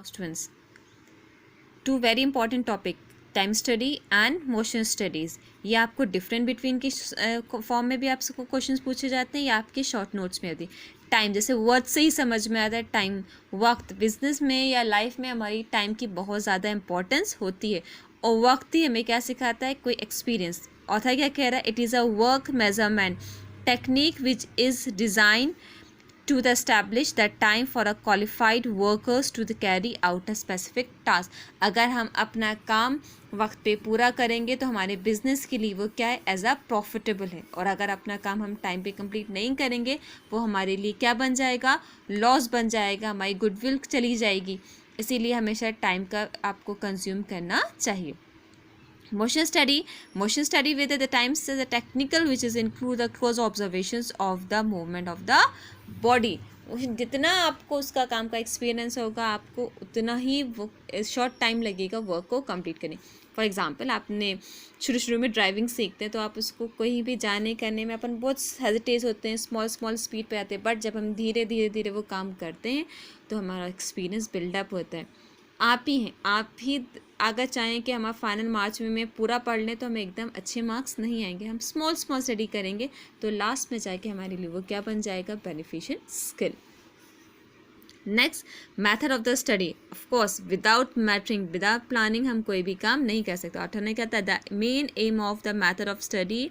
students. Two very important topic, time study and motion studies. ये आपको different between की form में भी आपसे क्वेश्चंस पूछे जाते हैं या आपके शॉर्ट नोट्स में होती है. टाइम जैसे वर्ड से ही समझ में आता है, टाइम वक्त. बिजनेस में या लाइफ में हमारी टाइम की बहुत ज़्यादा इंपॉर्टेंस होती है और वक्त ही हमें क्या सिखाता है, कोई एक्सपीरियंस. ऑथर क्या कह रहा है, it is a work measurement technique which is design to the establish the time for a qualified workers to the carry out a specific task. अगर हम अपना काम वक्त पे पूरा करेंगे तो हमारे बिजनेस के लिए वो क्या है, एज अ प्रॉफिटेबल है. और अगर अपना काम हम टाइम पे कंप्लीट नहीं करेंगे वो हमारे लिए क्या बन जाएगा, लॉस बन जाएगा, हमारी गुडविल चली जाएगी. इसीलिए हमेशा टाइम का आपको कंज्यूम करना चाहिए. Motion study with the times is a technical which is include the close observations of the movement of the body. जितना आपको उसका काम का एक्सपीरियंस होगा आपको उतना ही वो शॉर्ट टाइम लगेगा वर्क को कंप्लीट करने. फॉर एग्जांपल आपने शुरू में ड्राइविंग सीखते हैं तो आप उसको कहीं भी जाने करने में अपन बहुत हेजिटेट होते हैं, स्मॉल स्पीड पे आते हैं. बट जब हम धीरे वो काम करते हैं तो हमारा एक्सपीरियंस बिल्डअप होता है. आप ही अगर चाहें कि हमारा फाइनल मार्च में पूरा पढ़ लें तो हमें एकदम अच्छे मार्क्स नहीं आएंगे. हम स्मॉल स्टडी करेंगे तो लास्ट में जाके हमारे लिए वो क्या बन जाएगा, beneficial skill. Next, method of the study. Of course without mattering, without planning हम कोई भी काम नहीं कर सकते. ऑथर ने कहता है the main M of the method of study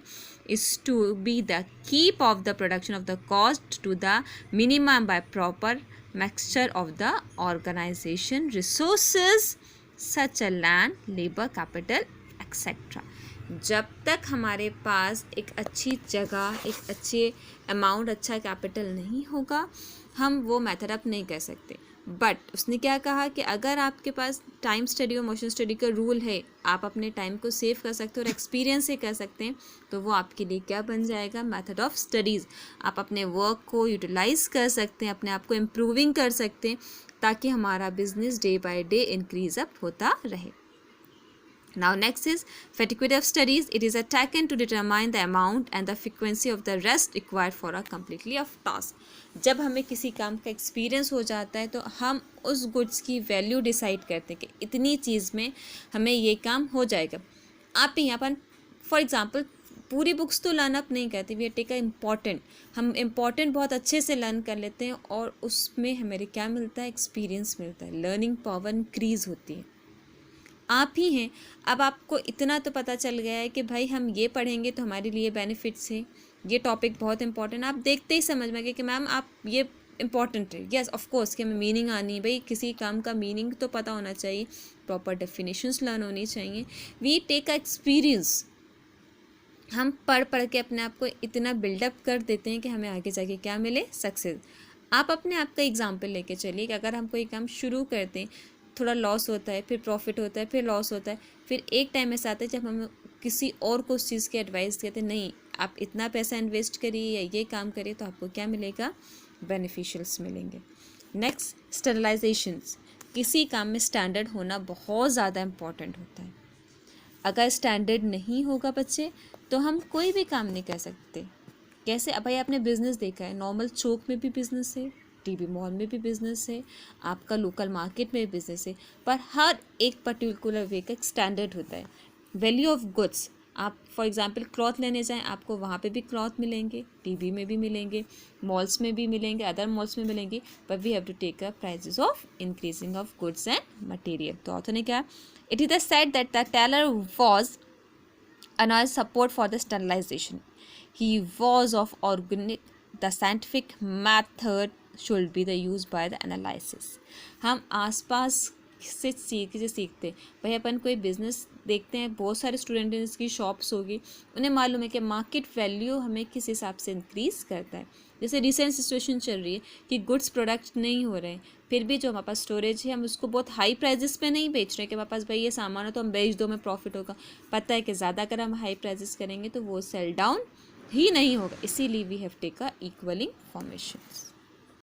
is to be the keep of the production of the cost to the minimum by proper mixture of the organization resources such as land, labor, capital, etc. जब तक हमारे पास एक अच्छी जगह, एक अच्छे amount, अच्छा capital नहीं होगा हम वो मेथड अप नहीं कर सकते. बट उसने क्या कहा कि अगर आपके पास टाइम स्टडी और मोशन स्टडी का रूल है, आप अपने टाइम को सेव कर सकते हो और एक्सपीरियंस से कर सकते हैं, तो वो आपके लिए क्या बन जाएगा, मेथड ऑफ स्टडीज़. आप अपने वर्क को यूटिलाइज कर सकते हैं, अपने आप को इम्प्रूविंग कर सकते हैं ताकि हमारा business day by day increase up होता रहे. Now next is frequency of studies. It is taken to determine the amount and the frequency of the rest required for a completely of task. जब हमें किसी काम का experience हो जाता है तो हम उस गुड्स की वैल्यू डिसाइड करते हैं कि इतनी चीज़ में हमें ये काम हो जाएगा. आप यहाँ पर फॉर एग्जांपल पूरी बुक्स तो लर्न अप नहीं करते, वी टेक अ इम्पॉर्टेंट. हम इम्पॉर्टेंट बहुत अच्छे से लर्न कर लेते हैं और उसमें हमें क्या मिलता है, एक्सपीरियंस मिलता है, लर्निंग पावर इंक्रीज़ होती है. आप ही हैं. अब आपको इतना तो पता चल गया है कि भाई हम ये पढ़ेंगे तो हमारे लिए बेनिफिट्स है, ये टॉपिक बहुत इंपॉर्टेंट. आप देखते ही समझ में गए कि मैम आप ये इंपॉर्टेंट है. यस ऑफ कोर्स कि हमें मीनिंग आनी है, भाई किसी काम का मीनिंग तो पता होना चाहिए, प्रॉपर डेफिनेशंस लर्न होनी चाहिए. We take a experience. हम पढ़ के अपने आप को इतना बिल्डअप कर देते हैं कि हमें आगे जाके क्या मिले, सक्सेस. आप अपने आप का एग्जाम्पल लेके चलिए कि अगर हम कोई काम शुरू करते हैं, थोड़ा लॉस होता है, फिर प्रॉफिट होता है, फिर लॉस होता है, फिर एक टाइम ऐसा आता है जब हम किसी और को उस चीज़ की एडवाइस देते हैं, नहीं आप इतना पैसा इन्वेस्ट करिए या ये काम करिए तो आपको क्या मिलेगा, बेनिफिशियल्स मिलेंगे. नेक्स्ट, स्टैंडर्डाइजेशंस. किसी काम में स्टैंडर्ड होना बहुत ज़्यादा इम्पॉर्टेंट होता है. अगर स्टैंडर्ड नहीं होगा बच्चे तो हम कोई भी काम नहीं कर सकते. कैसे, अब भाई आपने बिज़नेस देखा है, नॉर्मल चौक में भी बिज़नेस है, टीबी मॉल में भी बिज़नेस है, आपका लोकल मार्केट में भी बिज़नेस है, पर हर एक पर्टिकुलर वे का एक स्टैंडर्ड होता है. वैल्यू ऑफ गुड्स, आप फॉर एग्जांपल क्लॉथ लेने जाएं आपको वहाँ पे भी क्लॉथ मिलेंगे, टीबी में भी मिलेंगे, मॉल्स में भी मिलेंगे, अदर मॉल्स में मिलेंगे, but we have to take a prices of increasing of goods and material. तो ऑथर ने क्या, it is the said that the tailor was another support for the sterilization. He was of organic. The scientific method should be the used by the analysis. हम आसपास से सीखते भाई. अपन कोई business देखते हैं, बहुत सारे स्टूडेंट हैं जिसकी शॉप्स होगी, उन्हें मालूम है कि मार्केट वैल्यू हमें किस हिसाब से इंक्रीज़ करता है. जैसे रिसेंट सिचुएशन चल रही है कि गुड्स प्रोडक्ट नहीं हो रहे हैं, फिर भी जो हमारे पास स्टोरेज है हम उसको बहुत हाई प्राइजेस पे नहीं बेच रहे कि हमारे पास भाई ये सामान है तो हम बेच दो, में प्रॉफिट होगा. पता है कि ज़्यादा अगर हम हाई प्राइजेस करेंगे तो वो सेल डाउन ही नहीं होगा. इसीलिए we have take a equalling formations.